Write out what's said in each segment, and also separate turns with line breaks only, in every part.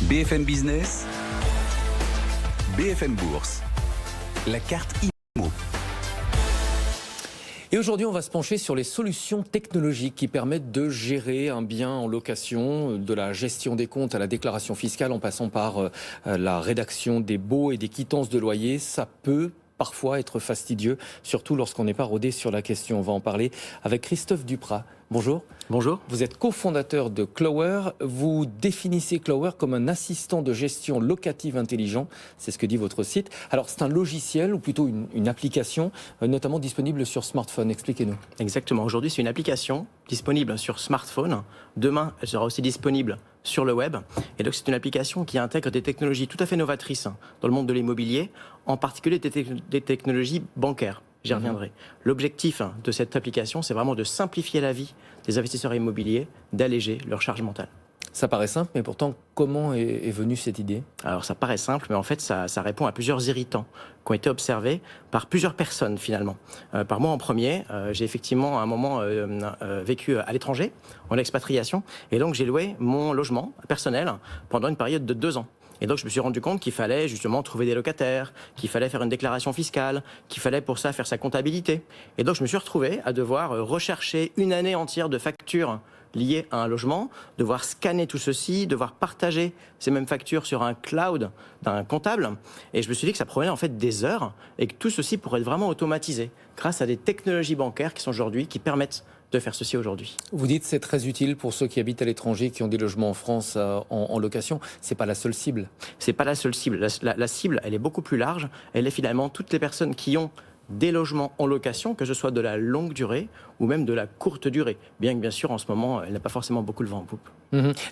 BFM Business, BFM Bourse, la carte IMO.
Et aujourd'hui, on va se pencher sur les solutions technologiques qui permettent de gérer un bien en location, de la gestion des comptes à la déclaration fiscale, en passant par la rédaction des baux et des quittances de loyer. Ça peut parfois être fastidieux, surtout lorsqu'on n'est pas rodé sur la question. On va en parler avec Christophe Duprat. Bonjour.
Bonjour.
Vous êtes cofondateur de Klower. Vous définissez Klower comme un assistant de gestion locative intelligent. C'est ce que dit votre site. Alors, c'est un logiciel ou plutôt une application, notamment disponible sur smartphone. Expliquez-nous.
Exactement. Aujourd'hui, c'est une application disponible sur smartphone. Demain, elle sera aussi disponible sur le web. Et donc, c'est une application qui intègre des technologies tout à fait novatrices dans le monde de l'immobilier, en particulier des technologies bancaires. J'y reviendrai. L'objectif de cette application, c'est vraiment de simplifier la vie des investisseurs immobiliers, d'alléger leur charge mentale.
Ça paraît simple, mais pourtant, comment est venue cette idée ?
Alors ça paraît simple, mais en fait ça répond à plusieurs irritants qui ont été observés par plusieurs personnes finalement. Par moi en premier, j'ai effectivement à un moment vécu à l'étranger, en expatriation, et donc j'ai loué mon logement personnel pendant une période de 2 ans. Et donc je me suis rendu compte qu'il fallait justement trouver des locataires, qu'il fallait faire une déclaration fiscale, qu'il fallait pour ça faire sa comptabilité. Et donc je me suis retrouvé à devoir rechercher une année entière de factures liées à un logement, devoir scanner tout ceci, devoir partager ces mêmes factures sur un cloud d'un comptable. Et je me suis dit que ça prenait en fait des heures et que tout ceci pourrait être vraiment automatisé grâce à des technologies bancaires qui sont aujourd'hui, qui permettent de faire ceci aujourd'hui.
Vous dites que c'est très utile pour ceux qui habitent à l'étranger, qui ont des logements en France en location. C'est pas la seule cible.
C'est pas la seule cible. La cible, elle est beaucoup plus large. Elle est finalement toutes les personnes qui ont des logements en location, que ce soit de la longue durée ou même de la courte durée. Bien que bien sûr, en ce moment, elle n'a pas forcément beaucoup le vent en poupe.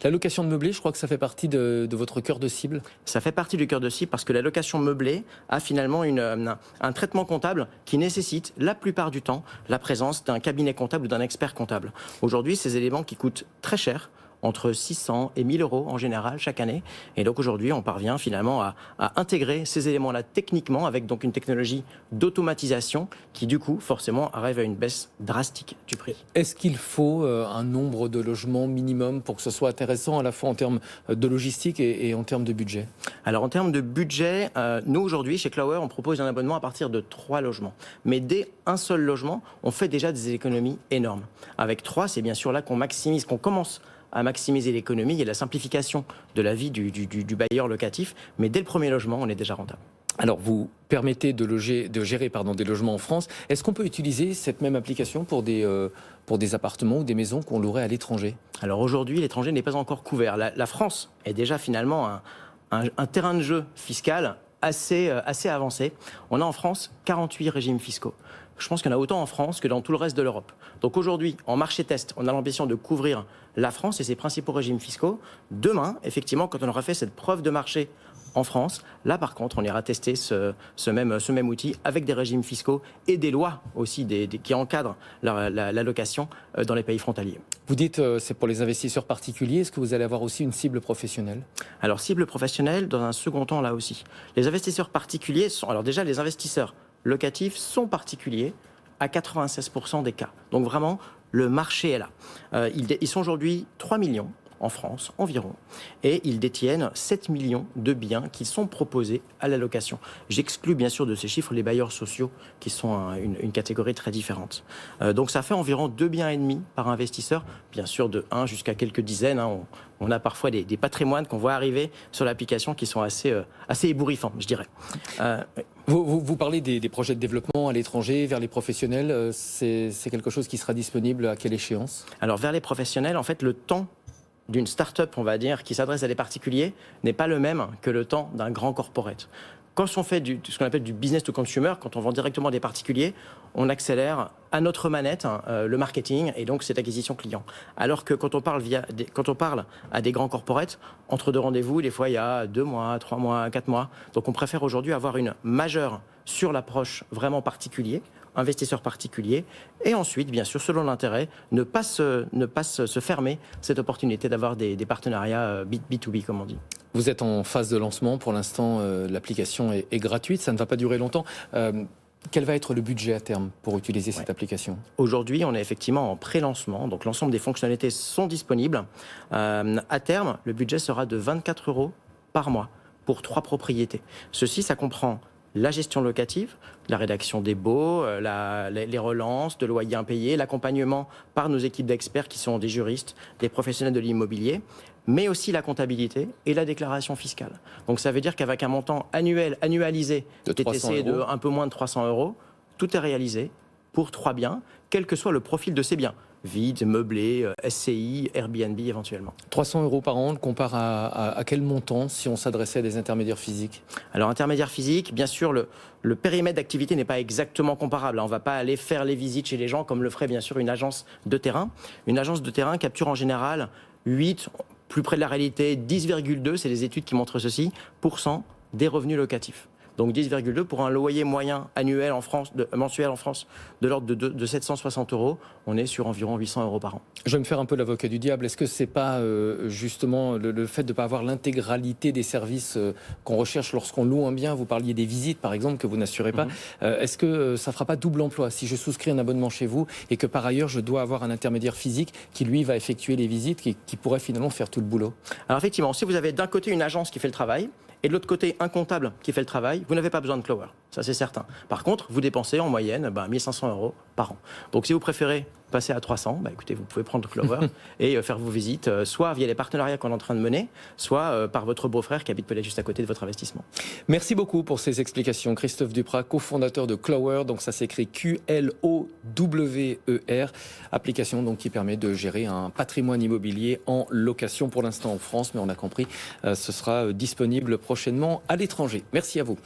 La location de meublé, je crois que ça fait partie de votre cœur de cible.
Ça fait partie du cœur de cible parce que la location meublée a finalement un traitement comptable qui nécessite la plupart du temps la présence d'un cabinet comptable ou d'un expert comptable. Aujourd'hui, ces éléments qui coûtent très cher, entre 600 et 1000 euros en général chaque année. Et donc aujourd'hui, on parvient finalement à intégrer ces éléments-là techniquement avec donc une technologie d'automatisation qui du coup forcément arrive à une baisse drastique du prix.
Est-ce qu'il faut un nombre de logements minimum pour que ce soit intéressant à la fois en termes de logistique et en termes de budget ?
Alors en termes de budget, nous aujourd'hui chez Klower, on propose un abonnement à partir de 3 logements. Mais dès un seul logement, on fait déjà des économies énormes. Avec 3, c'est bien sûr là qu'on maximise, qu'on commence à maximiser l'économie et la simplification de la vie du bailleur locatif. Mais dès le premier logement, on est déjà rentable.
Alors, vous permettez de gérer des logements en France. Est-ce qu'on peut utiliser cette même application pour des appartements ou des maisons qu'on louerait à l'étranger ?
Alors aujourd'hui, l'étranger n'est pas encore couvert. La France est déjà finalement un terrain de jeu fiscal assez avancé. On a en France 48 régimes fiscaux. Je pense qu'il y en a autant en France que dans tout le reste de l'Europe. Donc aujourd'hui, en marché test, on a l'ambition de couvrir la France et ses principaux régimes fiscaux. Demain, effectivement, quand on aura fait cette preuve de marché en France, là par contre, on ira tester ce même outil avec des régimes fiscaux et des lois aussi qui encadrent la location dans les pays frontaliers.
Vous dites c'est pour les investisseurs particuliers. Est-ce que vous allez avoir aussi une cible professionnelle ?
Alors cible professionnelle, dans un second temps là aussi. Les investisseurs particuliers sont... Alors déjà, les investisseurs locatifs sont particuliers à 96% des cas. Donc vraiment, le marché est là. Ils sont aujourd'hui 3 millions en France environ, et ils détiennent 7 millions de biens qui sont proposés à la location. J'exclus bien sûr de ces chiffres les bailleurs sociaux qui sont une catégorie très différente. Donc ça fait environ 2 biens et demi par investisseur, bien sûr de 1 jusqu'à quelques dizaines. On a parfois des patrimoines qu'on voit arriver sur l'application qui sont assez ébouriffants, je dirais.
Vous parlez des projets de développement à l'étranger, vers les professionnels. C'est quelque chose qui sera disponible à quelle échéance ?
Alors vers les professionnels, en fait, le temps d'une start-up, on va dire, qui s'adresse à des particuliers, n'est pas le même que le temps d'un grand corporate. Quand on fait ce qu'on appelle du business to consumer, quand on vend directement à des particuliers, on accélère à notre manette le marketing et donc cette acquisition client. Alors que quand on parle à des grands corporates, entre 2 rendez-vous, des fois il y a 2 mois, 3 mois, 4 mois. Donc on préfère aujourd'hui avoir une majeure sur l'approche vraiment particulier, investisseurs particuliers, et ensuite, bien sûr, selon l'intérêt, ne pas se fermer cette opportunité d'avoir des partenariats B2B, comme on dit.
Vous êtes en phase de lancement. Pour l'instant, l'application est gratuite. Ça ne va pas durer longtemps. Quel va être le budget à terme pour utiliser cette application ?
Aujourd'hui, on est effectivement en pré-lancement, donc l'ensemble des fonctionnalités sont disponibles. À terme, le budget sera de 24 € par mois pour 3 propriétés. Ceci, ça comprend la gestion locative, la rédaction des baux, les relances de loyers impayés, l'accompagnement par nos équipes d'experts qui sont des juristes, des professionnels de l'immobilier, mais aussi la comptabilité et la déclaration fiscale. Donc ça veut dire qu'avec un montant annualisé
de
TTC de un peu moins de 300 €, tout est réalisé pour 3 biens, quel que soit le profil de ces biens. Vide, meublé, SCI, Airbnb éventuellement.
300 € par an, on le compare à quel montant si on s'adressait à des intermédiaires physiques?
Alors, intermédiaire physique, bien sûr, le périmètre d'activité n'est pas exactement comparable. On ne va pas aller faire les visites chez les gens comme le ferait bien sûr une agence de terrain. Une agence de terrain capture en général 8, plus près de la réalité, 10,2, c'est les études qui montrent ceci, % des revenus locatifs. Donc 10,2 pour un loyer moyen annuel en France, mensuel en France, de l'ordre de 760 €. On est sur environ 800 € par an.
Je vais me faire un peu l'avocat du diable. Est-ce que c'est pas justement le fait de ne pas avoir l'intégralité des services qu'on recherche lorsqu'on loue un bien? Vous parliez des visites, par exemple, que vous n'assurez pas. Est-ce que ça ne fera pas double emploi si je souscris un abonnement chez vous et que par ailleurs je dois avoir un intermédiaire physique qui lui va effectuer les visites, qui pourrait finalement faire tout le boulot?
Alors effectivement, si vous avez d'un côté une agence qui fait le travail, et de l'autre côté un comptable qui fait le travail, vous n'avez pas besoin de Clower, ça c'est certain. Par contre, vous dépensez en moyenne 1 500 € par an. Donc si vous préférez passer à 300, écoutez, vous pouvez prendre Clower et faire vos visites, soit via les partenariats qu'on est en train de mener, soit par votre beau-frère qui habite peut-être juste à côté de votre investissement.
Merci beaucoup pour ces explications. Christophe Duprat, cofondateur de Clower, donc ça s'écrit QLOWER, application donc qui permet de gérer un patrimoine immobilier en location pour l'instant en France, mais on a compris, ce sera disponible prochainement à l'étranger. Merci à vous.